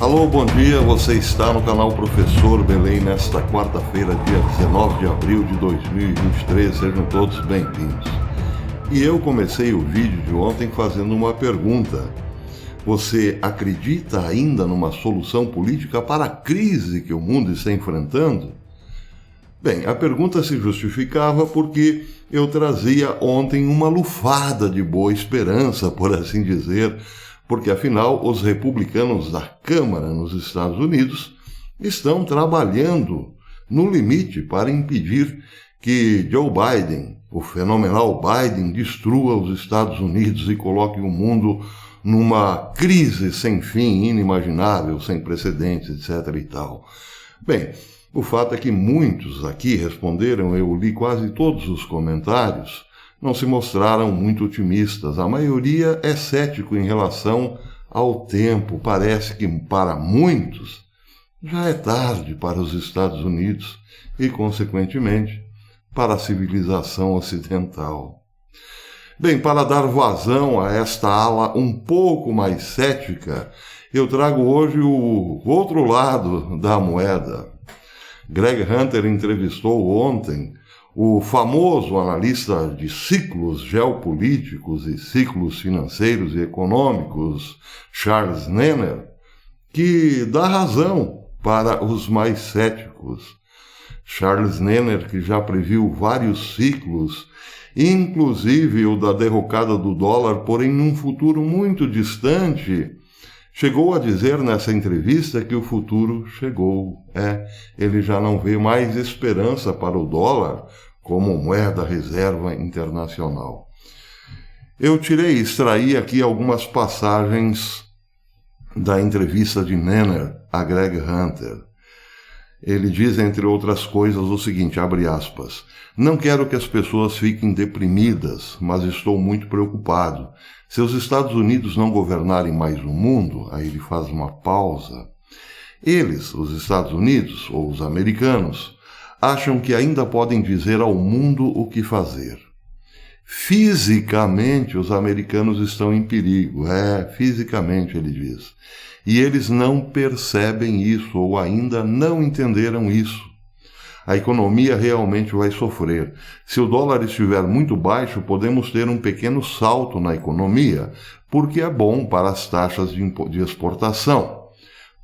Alô, bom dia, você está no canal Professor Belém nesta quarta-feira, dia 19 de abril de 2023, sejam todos bem-vindos. E eu comecei o vídeo de ontem fazendo uma pergunta. Você acredita ainda numa solução política para a crise que o mundo está enfrentando? Bem, a pergunta se justificava porque eu trazia ontem uma lufada de boa esperança, por assim dizer, porque afinal os republicanos da Câmara nos Estados Unidos estão trabalhando no limite para impedir que Joe Biden, o fenomenal Biden, destrua os Estados Unidos e coloque o mundo numa crise sem fim, inimaginável, sem precedentes, etc. e tal. Bem, o fato é que muitos aqui responderam, eu li quase todos os comentários, não se mostraram muito otimistas. A maioria é cético em relação ao tempo. Parece que para muitos já é tarde para os Estados Unidos e, consequentemente, para a civilização ocidental. Bem, para dar vazão a esta ala um pouco mais cética, eu trago hoje o outro lado da moeda. Greg Hunter entrevistou ontem o famoso analista de ciclos geopolíticos e ciclos financeiros e econômicos, Charles Nenner, que dá razão para os mais céticos. Charles Nenner, que já previu vários ciclos, inclusive o da derrocada do dólar, porém num futuro muito distante, chegou a dizer nessa entrevista que o futuro chegou. Ele já não vê mais esperança para o dólar como moeda reserva internacional. Eu extraí aqui algumas passagens da entrevista de Nenner a Greg Hunter. Ele diz, entre outras coisas, o seguinte, abre aspas, não quero que as pessoas fiquem deprimidas, mas estou muito preocupado. Se os Estados Unidos não governarem mais o mundo, aí ele faz uma pausa, eles, os Estados Unidos, ou os americanos, acham que ainda podem dizer ao mundo o que fazer. Fisicamente, os americanos estão em perigo. Fisicamente, ele diz. E eles não percebem isso, ou ainda não entenderam isso. A economia realmente vai sofrer. Se o dólar estiver muito baixo, podemos ter um pequeno salto na economia, porque é bom para as taxas de exportação.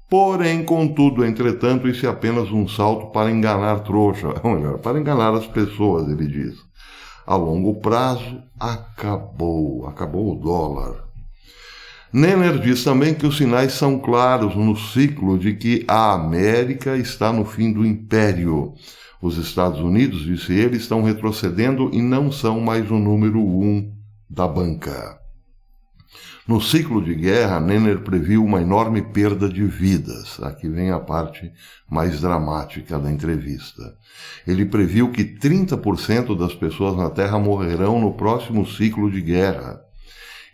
Porém, contudo, entretanto, isso é apenas um salto para enganar trouxa, ou melhor, para enganar as pessoas, ele diz. A longo prazo, acabou o dólar. Nenner diz também que os sinais são claros no ciclo de que a América está no fim do império. Os Estados Unidos, disse ele, estão retrocedendo e não são mais o número 1 da banca. No ciclo de guerra, Nenner previu uma enorme perda de vidas. Aqui vem a parte mais dramática da entrevista. Ele previu que 30% das pessoas na Terra morrerão no próximo ciclo de guerra.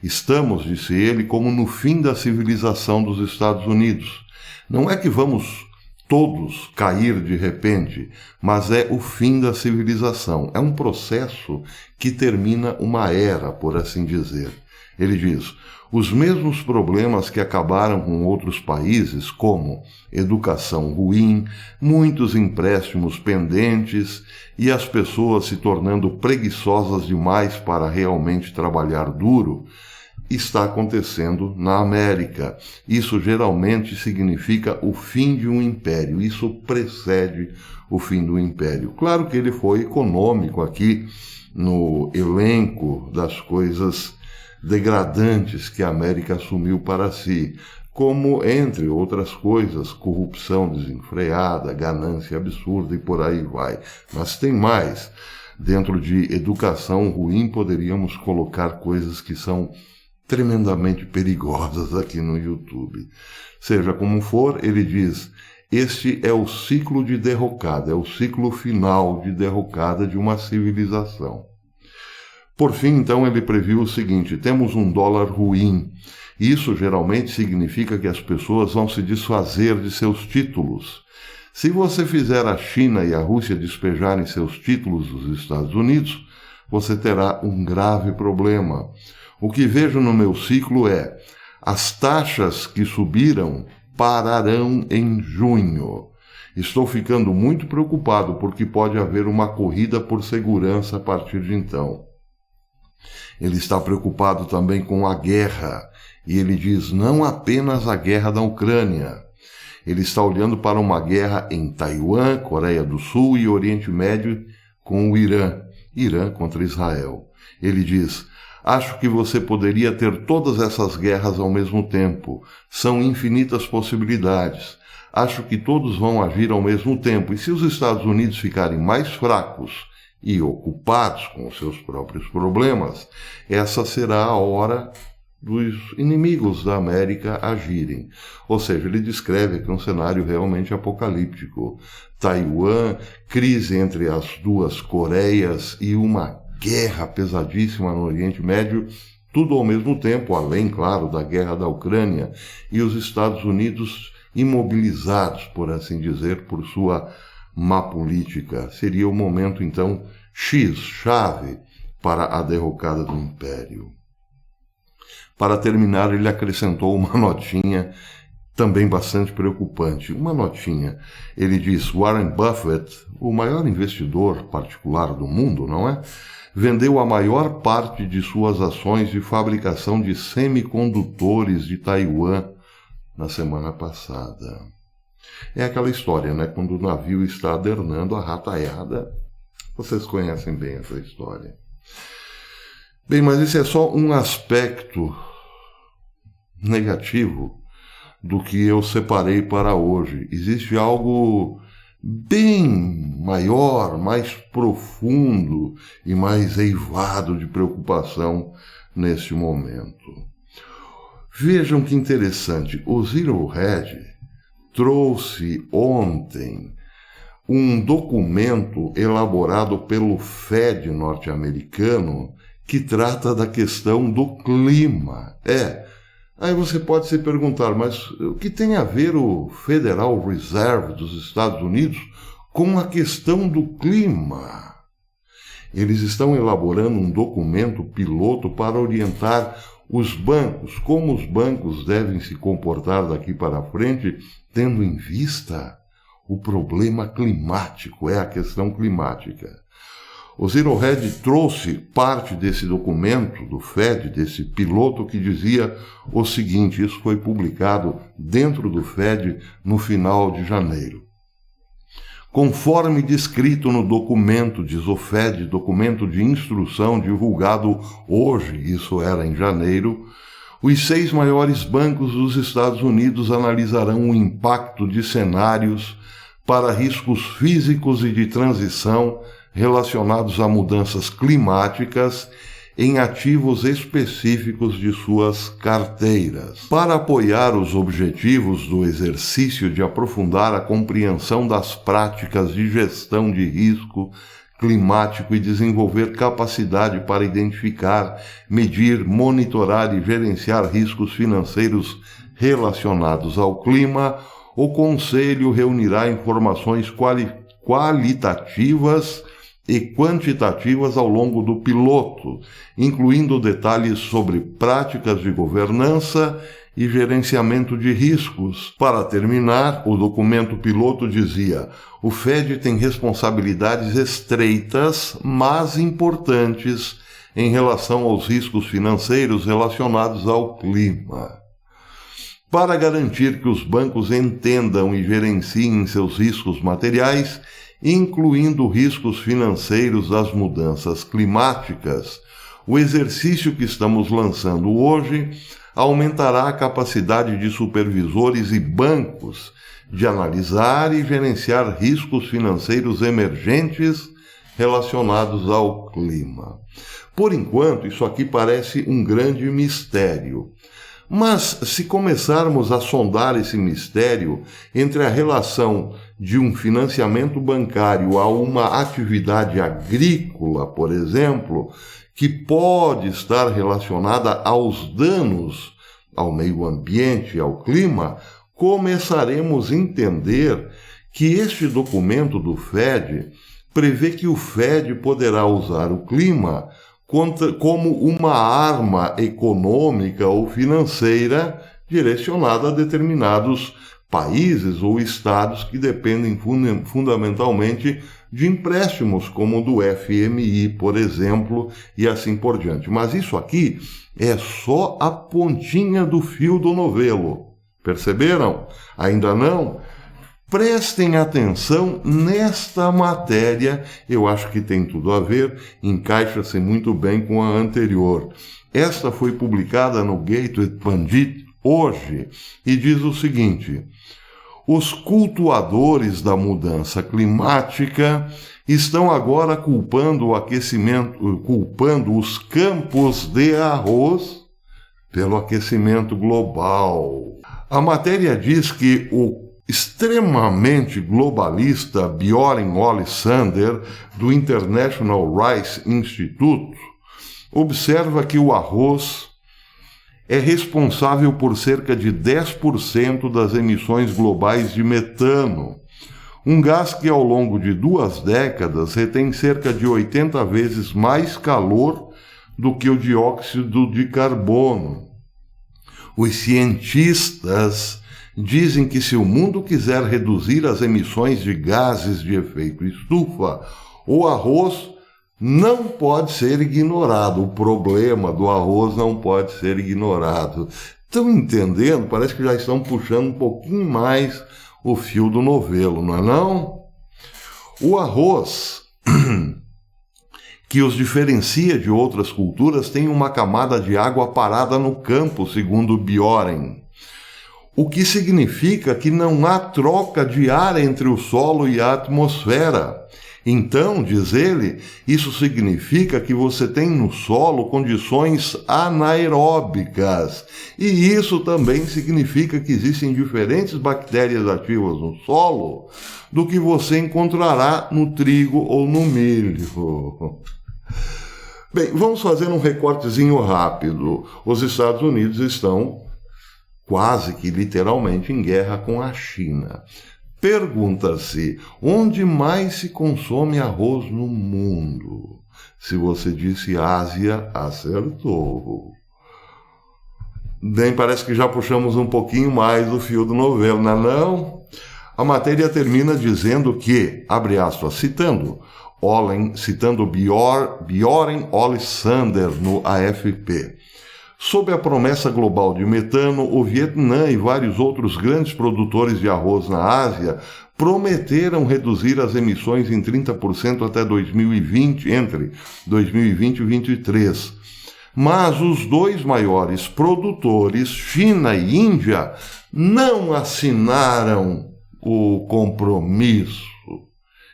Estamos, disse ele, como no fim da civilização dos Estados Unidos. Não é que vamos todos cair de repente, mas é o fim da civilização. É um processo que termina uma era, por assim dizer. Ele diz, os mesmos problemas que acabaram com outros países, como educação ruim, muitos empréstimos pendentes e as pessoas se tornando preguiçosas demais para realmente trabalhar duro, está acontecendo na América. Isso geralmente significa o fim de um império. Isso precede o fim do império. Claro que ele foi econômico aqui no elenco das coisas degradantes que a América assumiu para si, como, entre outras coisas, corrupção desenfreada, ganância absurda e por aí vai. Mas tem mais. Dentro de educação ruim, poderíamos colocar coisas que são tremendamente perigosas aqui no YouTube. Seja como for, ele diz, este é o ciclo de derrocada, é o ciclo final de derrocada de uma civilização. Por fim, então, ele previu o seguinte, temos um dólar ruim. Isso geralmente significa que as pessoas vão se desfazer de seus títulos. Se você fizer a China e a Rússia despejarem seus títulos dos Estados Unidos, você terá um grave problema. O que vejo no meu ciclo é as taxas que subiram pararão em junho. Estou ficando muito preocupado porque pode haver uma corrida por segurança a partir de então. Ele está preocupado também com a guerra, e ele diz não apenas a guerra da Ucrânia. Ele está olhando para uma guerra em Taiwan, Coreia do Sul e Oriente Médio com o Irã contra Israel. Ele diz, acho que você poderia ter todas essas guerras ao mesmo tempo. São infinitas possibilidades. Acho que todos vão agir ao mesmo tempo, e se os Estados Unidos ficarem mais fracos e ocupados com os seus próprios problemas, essa será a hora dos inimigos da América agirem. Ou seja, ele descreve aqui um cenário realmente apocalíptico. Taiwan, crise entre as duas Coreias e uma guerra pesadíssima no Oriente Médio, tudo ao mesmo tempo, além, claro, da guerra da Ucrânia, e os Estados Unidos imobilizados, por assim dizer, por sua má política. Seria o momento, então, chave para a derrocada do Império. Para terminar, ele acrescentou uma notinha também bastante preocupante. Uma notinha. Ele diz, Warren Buffett, o maior investidor particular do mundo, não é? Vendeu a maior parte de suas ações de fabricação de semicondutores de Taiwan na semana passada. É aquela história, né? Quando o navio está adernando, a rataiada. Vocês conhecem bem essa história. Bem, mas esse é só um aspecto negativo do que eu separei para hoje. Existe algo bem maior, mais profundo e mais eivado de preocupação neste momento. Vejam que interessante, o Zero Hedge trouxe ontem um documento elaborado pelo Fed norte-americano que trata da questão do clima. Aí você pode se perguntar, mas o que tem a ver o Federal Reserve dos Estados Unidos com a questão do clima? Eles estão elaborando um documento piloto para orientar os bancos, como os bancos devem se comportar daqui para frente, tendo em vista o problema climático, a questão climática. O Zero Hedge trouxe parte desse documento do Fed, desse piloto, que dizia o seguinte, isso foi publicado dentro do Fed no final de janeiro. Conforme descrito no documento, diz o Fed, documento de instrução divulgado hoje, isso era em janeiro, os 6 maiores bancos dos Estados Unidos analisarão o impacto de cenários para riscos físicos e de transição relacionados a mudanças climáticas em ativos específicos de suas carteiras. Para apoiar os objetivos do exercício de aprofundar a compreensão das práticas de gestão de risco climático e desenvolver capacidade para identificar, medir, monitorar e gerenciar riscos financeiros relacionados ao clima, o Conselho reunirá informações qualitativas e quantitativas ao longo do piloto, incluindo detalhes sobre práticas de governança e gerenciamento de riscos. Para terminar, o documento piloto dizia: o Fed tem responsabilidades estreitas, mas importantes, em relação aos riscos financeiros relacionados ao clima. Para garantir que os bancos entendam e gerenciem seus riscos materiais, incluindo riscos financeiros das mudanças climáticas, o exercício que estamos lançando hoje aumentará a capacidade de supervisores e bancos de analisar e gerenciar riscos financeiros emergentes relacionados ao clima. Por enquanto, isso aqui parece um grande mistério. Mas, se começarmos a sondar esse mistério entre a relação de um financiamento bancário a uma atividade agrícola, por exemplo, que pode estar relacionada aos danos ao meio ambiente e ao clima, começaremos a entender que este documento do Fed prevê que o Fed poderá usar o clima como uma arma econômica ou financeira direcionada a determinados países ou estados que dependem fundamentalmente de empréstimos, como o do FMI, por exemplo, e assim por diante. Mas isso aqui é só a pontinha do fio do novelo. Perceberam? Ainda não? Prestem atenção nesta matéria, eu acho que tem tudo a ver, encaixa-se muito bem com a anterior. Esta foi publicada no Gateway Pundit hoje e diz o seguinte: os cultuadores da mudança climática estão agora culpando o aquecimento, culpando os campos de arroz pelo aquecimento global. A matéria diz que o extremamente globalista Bjorn Ole Sander, do International Rice Institute, observa que o arroz é responsável por cerca de 10% das emissões globais de metano, um gás que ao longo de 2 décadas retém cerca de 80 vezes mais calor do que o dióxido de carbono. Os cientistas dizem que se o mundo quiser reduzir as emissões de gases de efeito estufa, o arroz não pode ser ignorado. O problema do arroz não pode ser ignorado. Estão entendendo? Parece que já estão puxando um pouquinho mais o fio do novelo, não é não? O arroz, que os diferencia de outras culturas, tem uma camada de água parada no campo, segundo Bjorn. O que significa que não há troca de ar entre o solo e a atmosfera. Então, diz ele, isso significa que você tem no solo condições anaeróbicas. E isso também significa que existem diferentes bactérias ativas no solo do que você encontrará no trigo ou no milho. Bem, vamos fazer um recortezinho rápido. Os Estados Unidos estão quase que literalmente em guerra com a China. Pergunta-se, onde mais se consome arroz no mundo? Se você disse Ásia, acertou. Bem, parece que já puxamos um pouquinho mais o fio do novelo, não é não? A matéria termina dizendo que, abre aspas, citando Bjorn Ole Sander no AFP, sob a promessa global de metano, o Vietnã e vários outros grandes produtores de arroz na Ásia prometeram reduzir as emissões em 30% até 2020, entre 2020 e 2023. Mas os 2 maiores produtores, China e Índia, não assinaram o compromisso.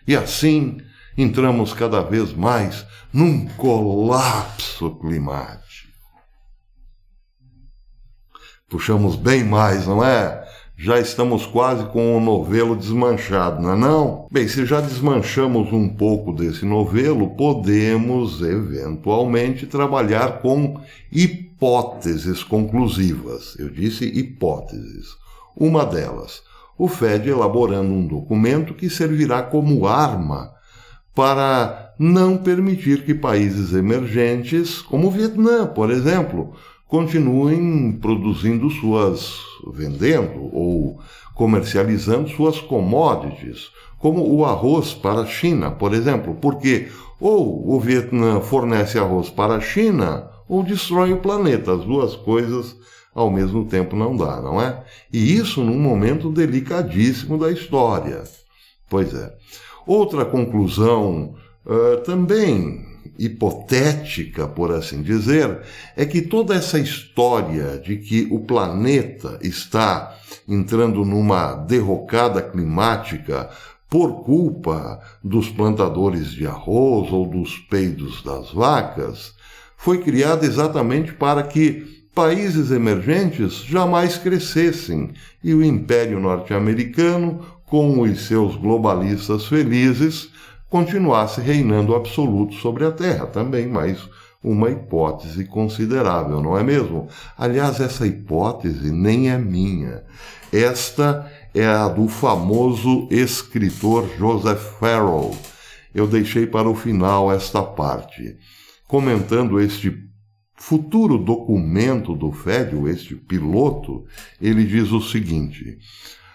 E assim, entramos cada vez mais num colapso climático. Puxamos bem mais, não é? Já estamos quase com o novelo desmanchado, não é não? Bem, se já desmanchamos um pouco desse novelo, podemos, eventualmente, trabalhar com hipóteses conclusivas. Eu disse hipóteses. Uma delas, o FED elaborando um documento que servirá como arma para não permitir que países emergentes, como o Vietnã, por exemplo, continuem vendendo ou comercializando suas commodities, como o arroz para a China, por exemplo, porque ou o Vietnã fornece arroz para a China ou destrói o planeta. As duas coisas ao mesmo tempo não dá, não é? E isso num momento delicadíssimo da história. Pois é. Outra conclusão também hipotética, por assim dizer, é que toda essa história de que o planeta está entrando numa derrocada climática por culpa dos plantadores de arroz ou dos peidos das vacas foi criada exatamente para que países emergentes jamais crescessem e o Império Norte-Americano, com os seus globalistas felizes, continuasse reinando absoluto sobre a Terra. Também mais uma hipótese considerável, não é mesmo? Aliás, essa hipótese nem é minha. Esta é a do famoso escritor Joseph Farrell. Eu deixei para o final esta parte. Comentando este futuro documento do FED, este piloto, ele diz o seguinte: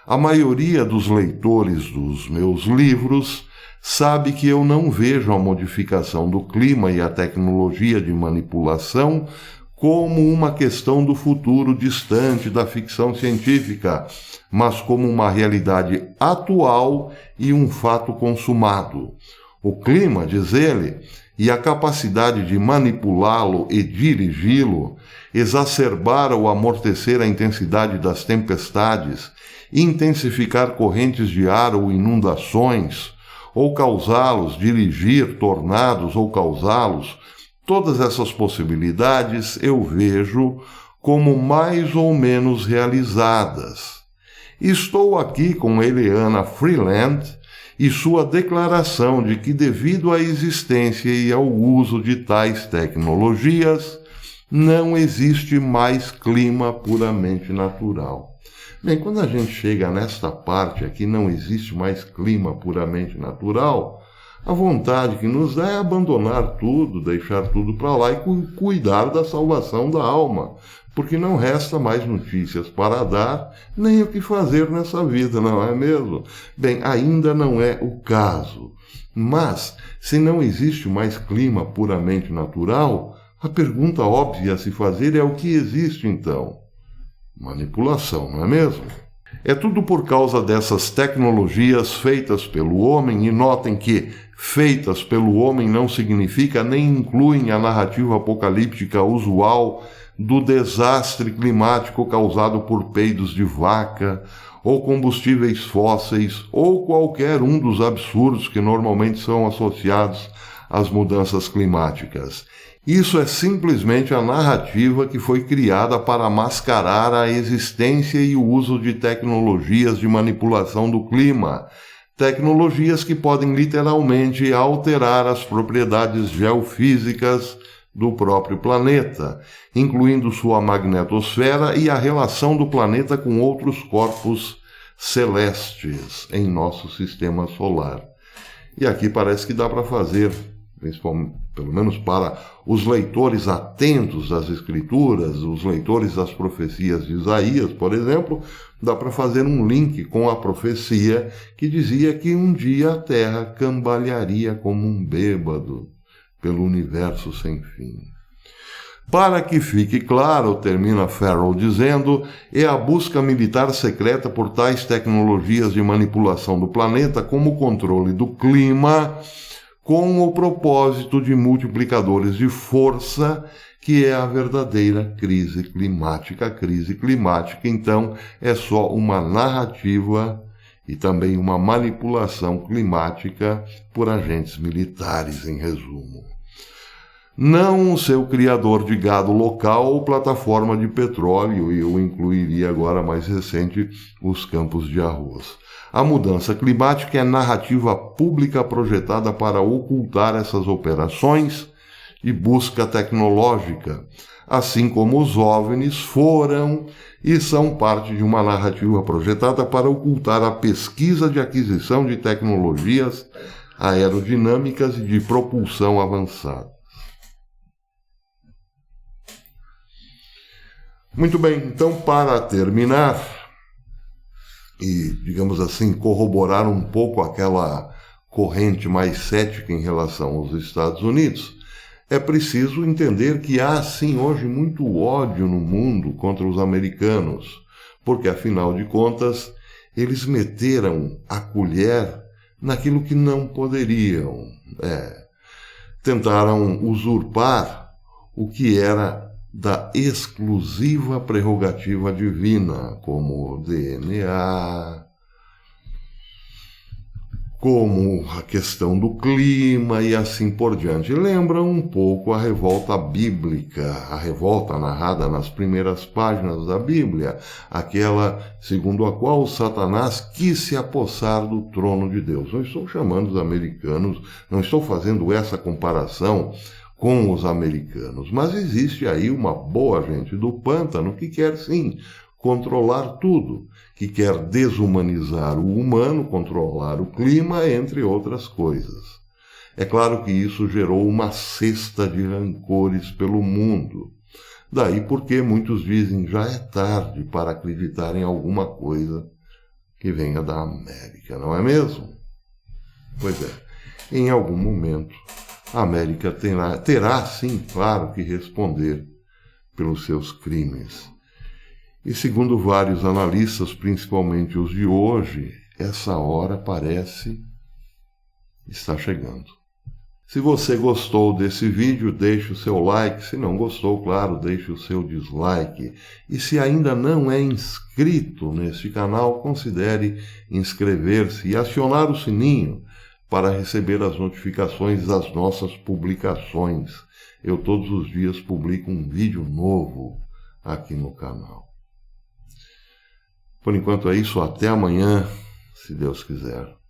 A maioria dos leitores dos meus livros sabe que eu não vejo a modificação do clima e a tecnologia de manipulação como uma questão do futuro distante da ficção científica, mas como uma realidade atual e um fato consumado. O clima, diz ele, e a capacidade de manipulá-lo e dirigi-lo, exacerbar ou amortecer a intensidade das tempestades, intensificar correntes de ar ou inundações, ou causá-los, dirigir tornados ou causá-los, todas essas possibilidades eu vejo como mais ou menos realizadas. Estou aqui com Eliana Freeland e sua declaração de que, devido à existência e ao uso de tais tecnologias, não existe mais clima puramente natural. Bem, quando a gente chega nesta parte aqui, não existe mais clima puramente natural, a vontade que nos dá é abandonar tudo, deixar tudo para lá e cuidar da salvação da alma, porque não resta mais notícias para dar, nem o que fazer nessa vida, não é mesmo? Bem, ainda não é o caso. Mas, se não existe mais clima puramente natural, a pergunta óbvia a se fazer é o que existe então? Manipulação, não é mesmo? É tudo por causa dessas tecnologias feitas pelo homem, e notem que feitas pelo homem não significa nem incluem a narrativa apocalíptica usual do desastre climático causado por peidos de vaca, ou combustíveis fósseis, ou qualquer um dos absurdos que normalmente são associados às mudanças climáticas. Isso é simplesmente a narrativa que foi criada para mascarar a existência e o uso de tecnologias de manipulação do clima, tecnologias que podem literalmente alterar as propriedades geofísicas do próprio planeta, incluindo sua magnetosfera e a relação do planeta com outros corpos celestes em nosso sistema solar. E aqui parece que dá para fazer, principalmente, pelo menos para os leitores atentos das Escrituras, os leitores das profecias de Isaías, por exemplo, dá para fazer um link com a profecia que dizia que um dia a Terra cambalearia como um bêbado pelo universo sem fim. Para que fique claro, termina Farrell dizendo, é a busca militar secreta por tais tecnologias de manipulação do planeta como o controle do clima, com o propósito de multiplicadores de força, que é a verdadeira crise climática. A crise climática, então, é só uma narrativa e também uma manipulação climática por agentes militares, em resumo. Não o seu criador de gado local ou plataforma de petróleo, e eu incluiria agora mais recente os campos de arroz. A mudança climática é narrativa pública projetada para ocultar essas operações de busca tecnológica, assim como os OVNIs foram e são parte de uma narrativa projetada para ocultar a pesquisa de aquisição de tecnologias aerodinâmicas e de propulsão avançada. Muito bem, então, para terminar e, digamos assim, corroborar um pouco aquela corrente mais cética em relação aos Estados Unidos, é preciso entender que há, sim, hoje muito ódio no mundo contra os americanos, porque, afinal de contas, eles meteram a colher naquilo que não poderiam. Tentaram usurpar o que era da exclusiva prerrogativa divina, como DNA, como a questão do clima e assim por diante. Lembra um pouco a revolta bíblica, a revolta narrada nas primeiras páginas da Bíblia, aquela segundo a qual Satanás quis se apossar do trono de Deus. Não estou chamando os americanos, não estou fazendo essa comparação com os americanos, mas existe aí uma boa gente do pântano que quer sim controlar tudo, que quer desumanizar o humano, controlar o clima, entre outras coisas. É claro que isso gerou uma cesta de rancores pelo mundo. Daí porque muitos dizem já é tarde para acreditar em alguma coisa que venha da América, não é mesmo? Pois é, em algum momento a América terá sim, claro, que responder pelos seus crimes. E segundo vários analistas, principalmente os de hoje, essa hora parece estar chegando. Se você gostou desse vídeo, deixe o seu like. Se não gostou, claro, deixe o seu dislike. E se ainda não é inscrito neste canal, considere inscrever-se e acionar o sininho para receber as notificações das nossas publicações. Eu todos os dias publico um vídeo novo aqui no canal. Por enquanto é isso, até amanhã, se Deus quiser.